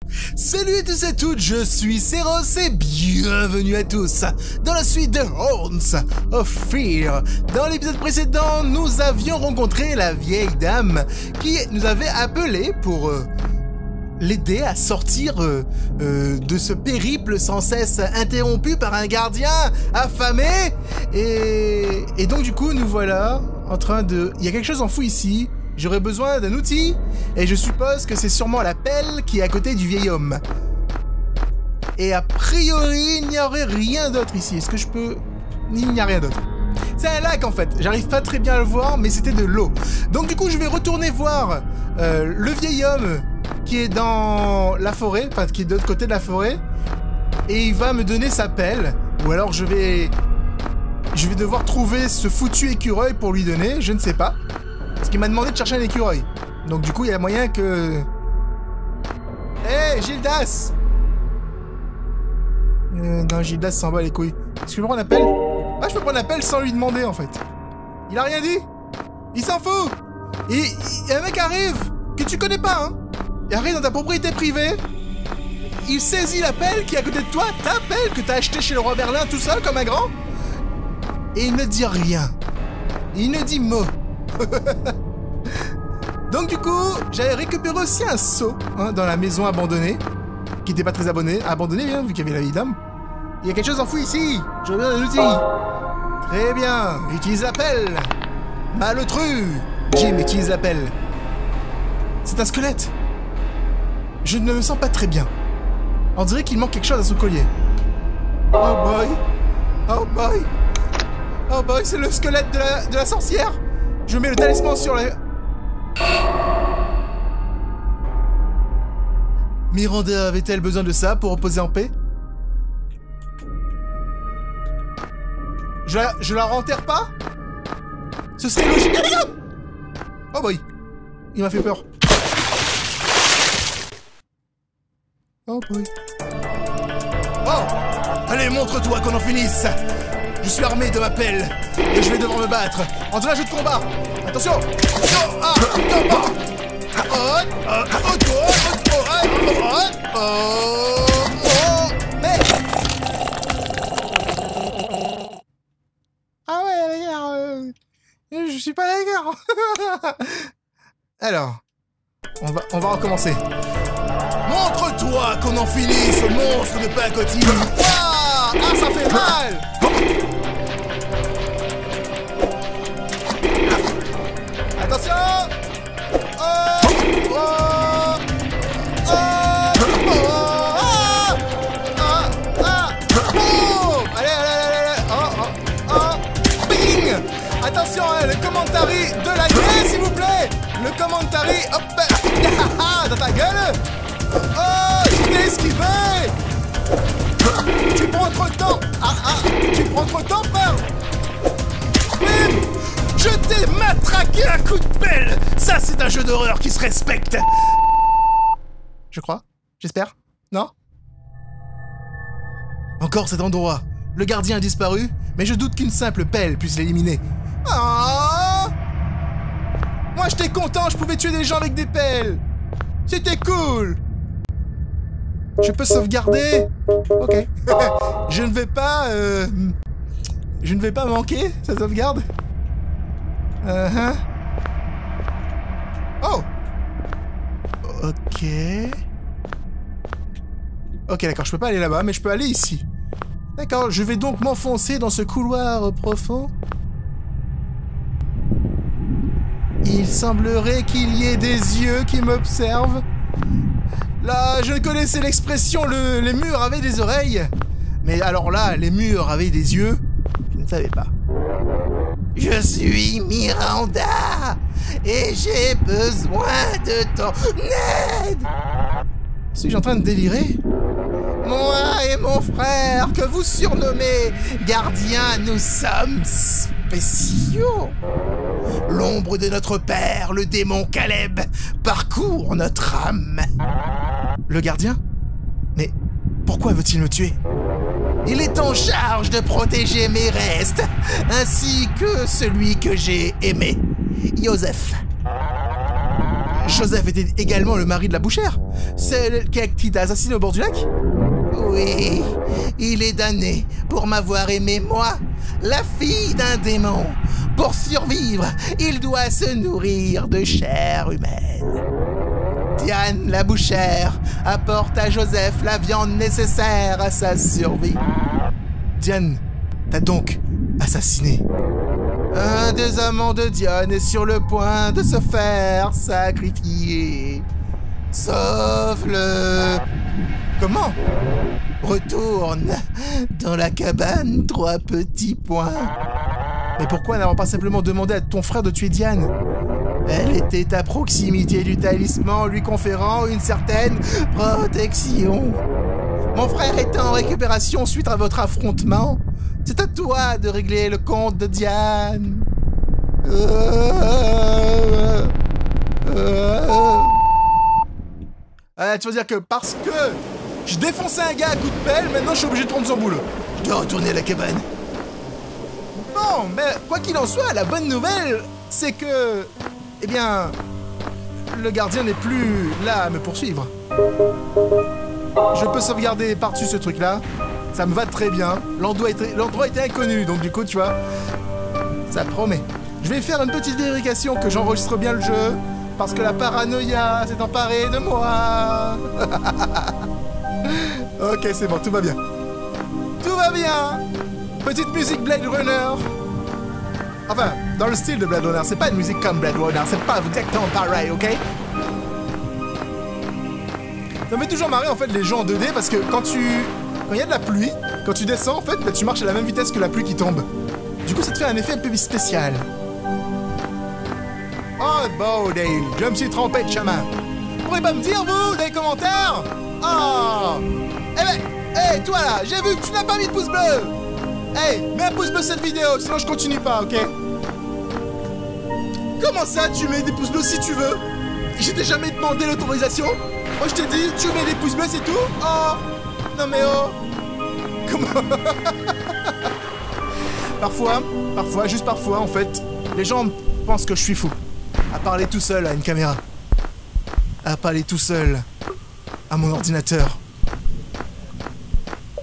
Salut à tous et à toutes, je suis Seros et bienvenue à tous dans la suite de Horns of Fear. Dans l'épisode précédent, nous avions rencontré la vieille dame qui nous avait appelé pour l'aider à sortir de ce périple sans cesse interrompu par un gardien affamé. Et donc du coup, nous voilà en train de... Il y a quelque chose en fou ici. J'aurais besoin d'un outil, et je suppose que c'est sûrement la pelle qui est à côté du vieil homme. Et a priori, il n'y aurait rien d'autre ici. Est-ce que je peux... Il n'y a rien d'autre. C'est un lac en fait, j'arrive pas très bien à le voir, mais c'était de l'eau. Donc du coup, je vais retourner voir le vieil homme qui est dans la forêt, enfin qui est de l'autre côté de la forêt, et il va me donner sa pelle, ou alors je vais devoir trouver ce foutu écureuil pour lui donner, je ne sais pas. Parce qu'il m'a demandé de chercher un écureuil. Donc du coup, il y a moyen que... Hé, Gildas! Non, Gildas s'en bat les couilles. Est-ce que je peux prendre l'appel? Ah, je peux prendre l'appel sans lui demander, en fait. Il a rien dit. Il s'en fout. Et un mec arrive, que tu connais pas, hein. Il arrive dans ta propriété privée. Il saisit l'appel qui est à côté de toi, ta pelle que t'as acheté chez le roi Merlin tout seul, comme un grand. Et il ne dit rien. Il ne dit mot. Donc du coup, j'avais récupéré aussi un seau dans la maison abandonnée, qui n'était pas très abandonnée, hein, vu qu'il y avait la vieille dame. Il y a quelque chose enfoui ici. Je veux bien un outil. Très bien, utilise la pelle. Malotru. Jim utilise la pelle. C'est un squelette. Je ne me sens pas très bien. On dirait qu'il manque quelque chose à son collier. Oh boy. Oh boy. Oh boy, c'est le squelette de la sorcière. Je mets le talisman sur la... Miranda avait-elle besoin de ça pour reposer en paix? Je la renterre pas? Ce serait logique. Oh boy. Il m'a fait peur. Oh boy. Oh! Allez, montre-toi qu'on en finisse! Je suis armé de ma pelle et je vais devoir me battre en un jeu de combat. Attention! Mais... Ah ouais, les gars, je suis pas d'accord. Alors, on va recommencer. Montre-toi qu'on en finit ce monstre de pacotille. Ah, ça fait mal. Attention! Allez! Bing! Attention, hein, le commentary de la gueule, s'il vous plaît! Le commentary, hop! Dans ta gueule! Oh! Je t'ai esquivé! Tu prends trop de temps! Tu prends trop de temps, frère! Bim! Je t'ai matraqué un coup de pelle! Ça, c'est un jeu d'horreur qui se respecte! Je crois? J'espère? Non? Encore cet endroit. Le gardien a disparu, mais je doute qu'une simple pelle puisse l'éliminer. Ah! Moi, j'étais content, je pouvais tuer des gens avec des pelles! C'était cool! Je peux sauvegarder? Ok. Je ne vais pas manquer sa sauvegarde. Oh! Ok. Ok, d'accord, je peux pas aller là-bas, mais je peux aller ici. D'accord, je vais donc m'enfoncer dans ce couloir profond. Il semblerait qu'il y ait des yeux qui m'observent. Là, je connaissais l'expression les murs avaient des oreilles. Mais alors là, les murs avaient des yeux. Je ne savais pas. Je suis Miranda et j'ai besoin de ton aide. Suis-je en train de délirer? Moi et mon frère, que vous surnommez gardien, nous sommes spéciaux. L'ombre de notre père, le démon Caleb, parcourt notre âme. Le gardien? Mais pourquoi veut-il me tuer? Il est en charge de protéger mes restes, ainsi que celui que j'ai aimé, Joseph. Joseph était également le mari de la bouchère? Celle qui t'a assassiné au bord du lac? Oui, il est damné pour m'avoir aimé moi, la fille d'un démon. Pour survivre, il doit se nourrir de chair humaine. Diane, la bouchère, apporte à Joseph la viande nécessaire à sa survie. Diane, t'as donc assassiné. Un des amants de Diane est sur le point de se faire sacrifier. Sauve-le. Comment? Retourne dans la cabane, 3 petits points. Mais pourquoi n'avons pas simplement demandé à ton frère de tuer Diane? Elle était à proximité du talisman, lui conférant une certaine protection. Mon frère est en récupération suite à votre affrontement. C'est à toi de régler le compte de Diane. Tu vas dire que parce que je défonçais un gars à coups de pelle, maintenant je suis obligé de prendre son boulot. Je dois retourner à la cabane. Bon, mais quoi qu'il en soit, la bonne nouvelle, c'est que... Eh bien... Le gardien n'est plus là à me poursuivre. Je peux sauvegarder par-dessus ce truc-là. Ça me va très bien. L'endroit était inconnu, donc du coup, tu vois... Ça promet. Je vais faire une petite vérification que j'enregistre bien le jeu, parce que la paranoïa s'est emparée de moi. Ok, c'est bon, tout va bien. Tout va bien. Petite musique Blade Runner. Enfin, dans le style de Blade Runner, c'est pas une musique comme Blade Runner, c'est pas exactement pareil, ok? Ça me fait toujours marrer en fait les jeux en 2D parce que quand il y a de la pluie, quand tu descends en fait, bah, tu marches à la même vitesse que la pluie qui tombe. Du coup, ça te fait un effet un peu spécial. Oh, bordel, je me suis trompé de chemin. Vous pourriez pas me dire, vous, dans les commentaires? Oh! Eh ben, hey, toi là, j'ai vu que tu n'as pas mis de pouce bleu! Hey, mets un pouce bleu cette vidéo, sinon je continue pas, ok? Comment ça, tu mets des pouces bleus si tu veux? Je t'ai jamais demandé l'autorisation? Moi, je t'ai dit, tu mets des pouces bleus, c'est tout? Oh! Non mais oh! Comment? Parfois, juste parfois, en fait, les gens pensent que je suis fou. À parler tout seul à une caméra. À parler tout seul à mon ordinateur.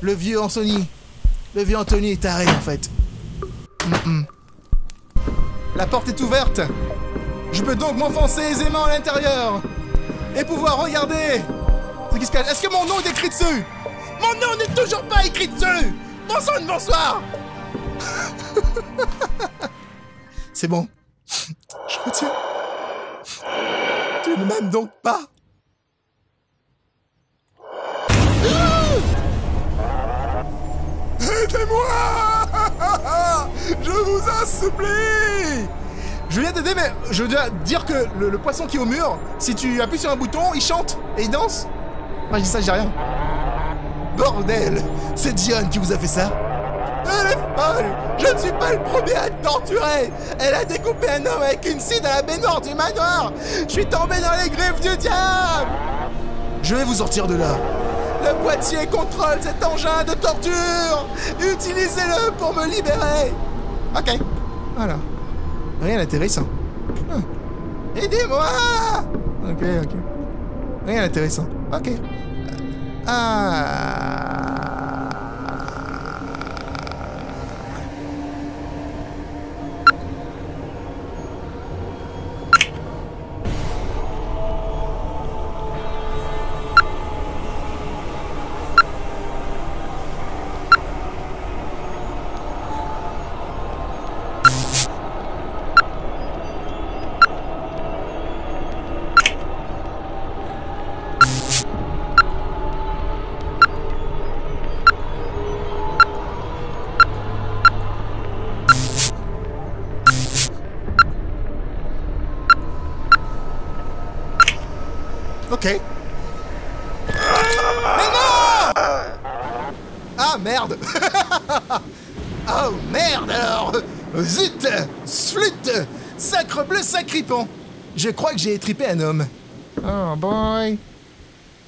Le vieux Anthony est taré, en fait. La porte est ouverte. Je peux donc m'enfoncer aisément à l'intérieur. Et pouvoir regarder ce qui se cache. Est-ce que mon nom est écrit dessus? Mon nom n'est toujours pas écrit dessus. Bonsoir. C'est bon. Je retiens. Tu ne m'aimes donc pas? Aidez-moi! Je vous en supplie! Je viens t'aider, mais je dois dire que le poisson qui est au mur, si tu appuies sur un bouton, il chante et il danse. Moi, je dis ça, je dis rien. Bordel! C'est Diane qui vous a fait ça? Elle est folle! Je ne suis pas le premier à te torturer! Elle a découpé un homme avec une scie dans la baignoire du manoir! Je suis tombé dans les griffes du diable! Je vais vous sortir de là. Le boîtier contrôle cet engin de torture! Utilisez-le pour me libérer! Ok. Voilà. Rien d'intéressant. Aidez-moi! Ok. Rien d'intéressant. Ok. Ok. Mais non! Ah merde! Oh merde alors! Zut! Flûte! Sacre bleu sacripant! Je crois que j'ai étripé un homme. Oh boy!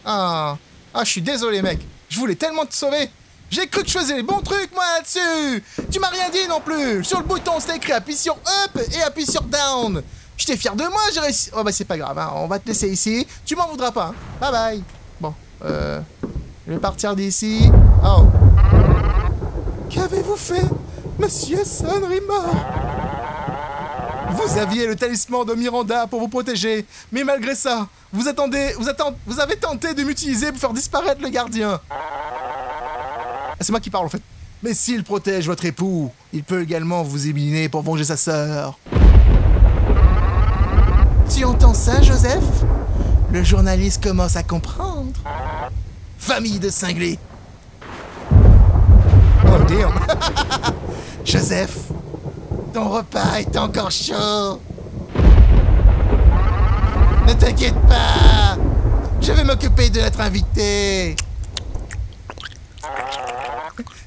Ah, je suis désolé mec. Je voulais tellement te sauver. J'ai cru que je faisais les bons trucs moi là-dessus! Tu m'as rien dit non plus! Sur le bouton c'était écrit appuie sur up et appuie sur down! J'étais fier de moi, j'ai réussi... Oh bah c'est pas grave, hein. On va te laisser ici. Tu m'en voudras pas, hein. Bye bye. Bon, je vais partir d'ici. Oh. Qu'avez-vous fait, Monsieur Sonrima? Vous aviez le talisman de Miranda pour vous protéger, mais malgré ça, vous avez tenté de m'utiliser pour faire disparaître le gardien. Ah, c'est moi qui parle en fait. Mais s'il protège votre époux, il peut également vous éliminer pour venger sa sœur. Tu entends ça, Joseph? Le journaliste commence à comprendre. Famille de cinglés. Oh damn. Joseph, ton repas est encore chaud. Ne t'inquiète pas. Je vais m'occuper de notre invité.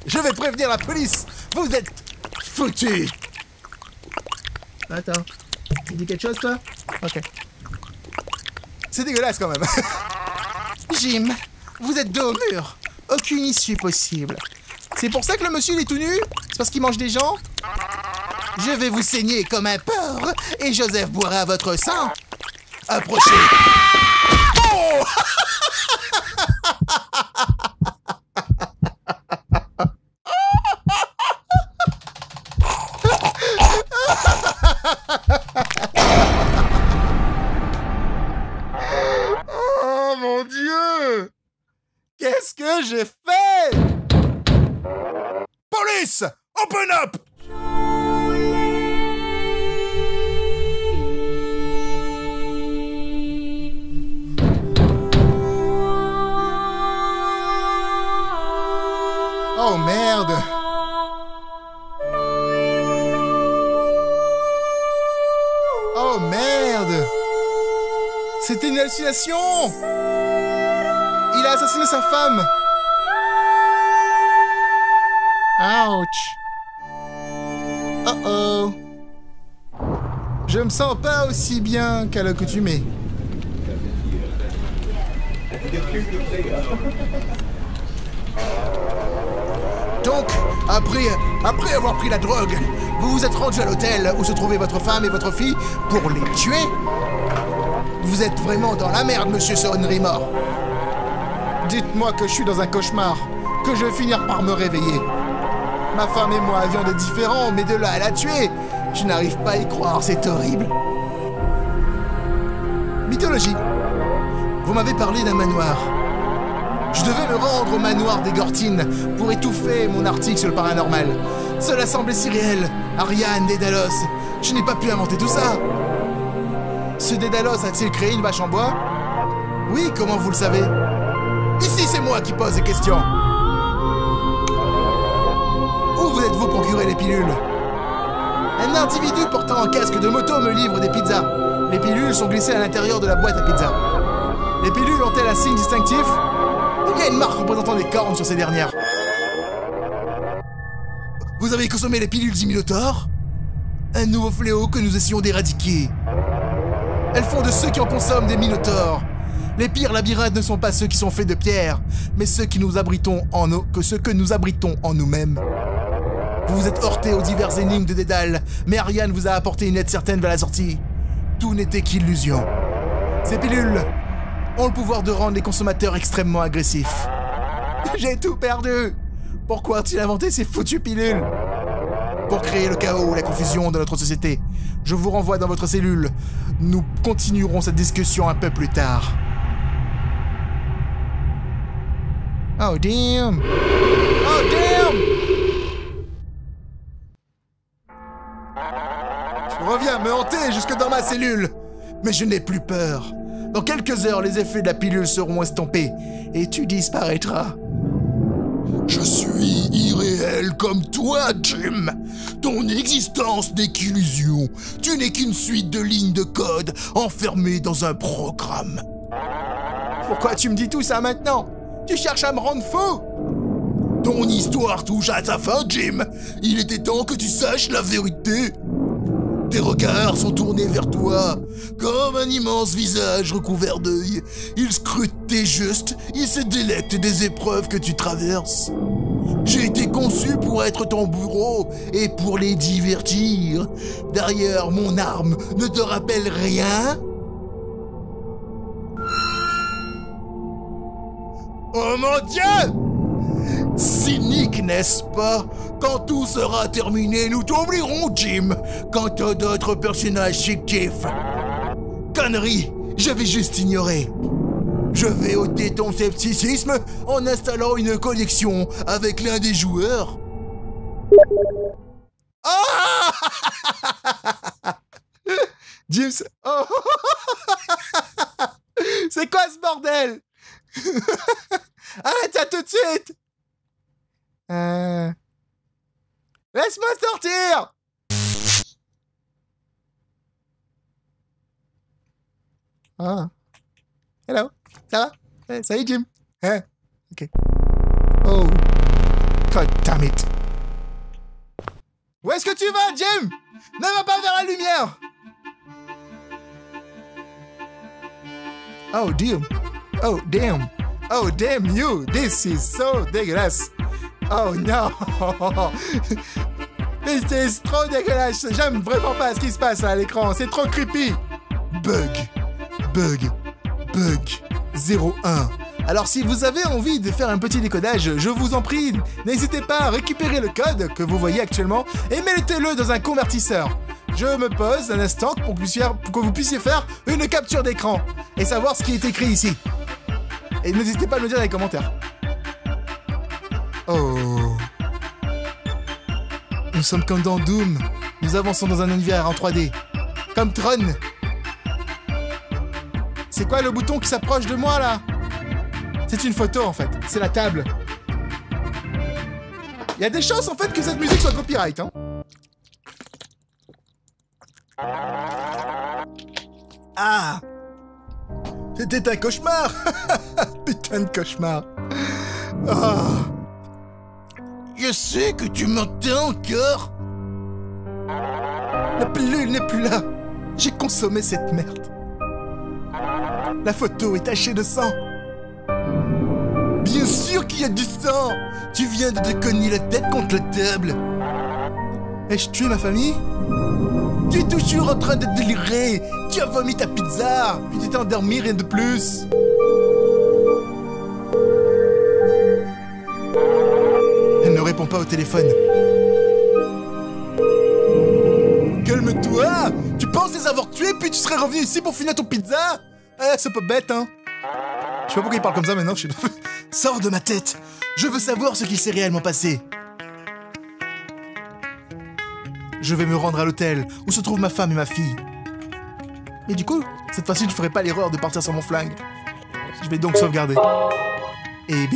Je vais prévenir la police. Vous êtes foutus. Attends. Tu dis quelque chose, toi? Ok. C'est dégueulasse, quand même. Jim, vous êtes dos au mur. Aucune issue possible. C'est pour ça que le monsieur il est tout nu? C'est parce qu'il mange des gens? Je vais vous saigner comme un porc et Joseph boira votre sang. Approchez. Oh! Oh mon Dieu! Qu'est-ce que j'ai fait? Police! Open up! Oh merde! Oh merde! C'était une hallucination! Il a assassiné sa femme! Ouch! Oh oh! Je me sens pas aussi bien qu'à l'accoutumée. Donc, après avoir pris la drogue, vous vous êtes rendu à l'hôtel où se trouvaient votre femme et votre fille pour les tuer? Vous êtes vraiment dans la merde, monsieur Sonrima. Dites-moi que je suis dans un cauchemar, que je vais finir par me réveiller. Ma femme et moi avions des différends, mais de là à la tuer, je n'arrive pas à y croire, c'est horrible. Mythologie. Vous m'avez parlé d'un manoir. Je devais me rendre au manoir des Gortines pour étouffer mon article sur le paranormal. Cela semblait si réel. Ariane, Dédalos. Je n'ai pas pu inventer tout ça. Ce Dédalos a-t-il créé une vache en bois? Oui, comment vous le savez? Ici, c'est moi qui pose des questions. Où vous êtes-vous procuré les pilules? Un individu portant un casque de moto me livre des pizzas. Les pilules sont glissées à l'intérieur de la boîte à pizza. Les pilules ont-elles un signe distinctif? Il y a une marque représentant des cornes sur ces dernières. Vous avez consommé les pilules du Minotaure? Un nouveau fléau que nous essayons d'éradiquer. Elles font de ceux qui en consomment des Minotaures. Les pires labyrinthes ne sont pas ceux qui sont faits de pierre, mais ceux que nous abritons en nous-mêmes. Vous vous êtes heurté aux diverses énigmes de Dédale, mais Ariane vous a apporté une aide certaine vers la sortie. Tout n'était qu'illusion. Ces pilules ont le pouvoir de rendre les consommateurs extrêmement agressifs. J'ai tout perdu. Pourquoi a-t-il inventé ces foutues pilules? Pour créer le chaos et la confusion dans notre société. Je vous renvoie dans votre cellule. Nous continuerons cette discussion un peu plus tard. Oh damn! Oh damn! Je reviens me hanter jusque dans ma cellule. Mais je n'ai plus peur. Dans quelques heures, les effets de la pilule seront estompés et tu disparaîtras. Je suis irréel comme toi, Jim. Ton existence n'est qu'illusion. Tu n'es qu'une suite de lignes de code enfermées dans un programme. Pourquoi tu me dis tout ça maintenant? Tu cherches à me rendre fou? Ton histoire touche à sa fin, Jim. Il était temps que tu saches la vérité. Tes regards sont tournés vers toi, comme un immense visage recouvert d'œil. Il scrute tes gestes, il se délecte des épreuves que tu traverses. J'ai été conçu pour être ton bourreau et pour les divertir. D'ailleurs, mon arme ne te rappelle rien? Oh mon Dieu! Cynique, n'est-ce pas? Quand tout sera terminé, nous t'oublierons, Jim. Quant à d'autres personnages fictifs. Connerie, je vais juste ignorer. Je vais ôter ton scepticisme en installant une connexion avec l'un des joueurs. Ah! James... Oh. C'est quoi ce bordel? Arrête ça tout de suite! Laisse-moi sortir! Ah. Hello. Ça va? Salut Jim. Hein? Ok. Oh. God damn it. Où est-ce que tu vas, Jim? Ne va pas vers la lumière! Oh, damn. Oh, damn. Oh, damn you. This is so dégueulasse. Oh, non. C'est trop dégueulasse. J'aime vraiment pas ce qui se passe à l'écran. C'est trop creepy. Bug. 01. Alors si vous avez envie de faire un petit décodage, je vous en prie, n'hésitez pas à récupérer le code que vous voyez actuellement et mettez-le dans un convertisseur. Je me pose un instant pour que vous puissiez faire une capture d'écran et savoir ce qui est écrit ici. Et n'hésitez pas à me le dire dans les commentaires. Oh. Nous sommes comme dans Doom. Nous avançons dans un univers en 3D. Comme Tron. C'est quoi le bouton qui s'approche de moi, là? C'est une photo, en fait. C'est la table. Il y a des chances, en fait, que cette musique soit copyright, hein. Ah! C'était un cauchemar! Putain de cauchemar! Oh. Je sais que tu m'entends encore! La pilule n'est plus là! J'ai consommé cette merde! La photo est tachée de sang! Bien sûr qu'il y a du sang! Tu viens de te cogner la tête contre la table! Ai-je tué ma famille? Tu es toujours en train de délirer! Tu as vomi ta pizza! Puis tu t'es endormi, rien de plus! Elle ne répond pas au téléphone. Calme-toi! Tu penses les avoir tués puis tu serais revenu ici pour finir ton pizza? C'est pas bête, hein? Je sais pas pourquoi il parle comme ça maintenant, je suis... Sors de ma tête! Je veux savoir ce qui s'est réellement passé! Je vais me rendre à l'hôtel où se trouvent ma femme et ma fille. Et du coup, cette fois-ci, je ne ferai pas l'erreur de partir sur mon flingue. Je vais donc sauvegarder. Eh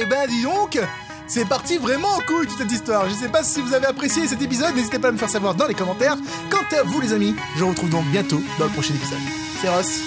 ben, dis donc! C'est parti vraiment en couille toute cette histoire. Je sais pas si vous avez apprécié cet épisode, n'hésitez pas à me faire savoir dans les commentaires. Quant à vous les amis, je vous retrouve donc bientôt dans le prochain épisode. C'est Ross.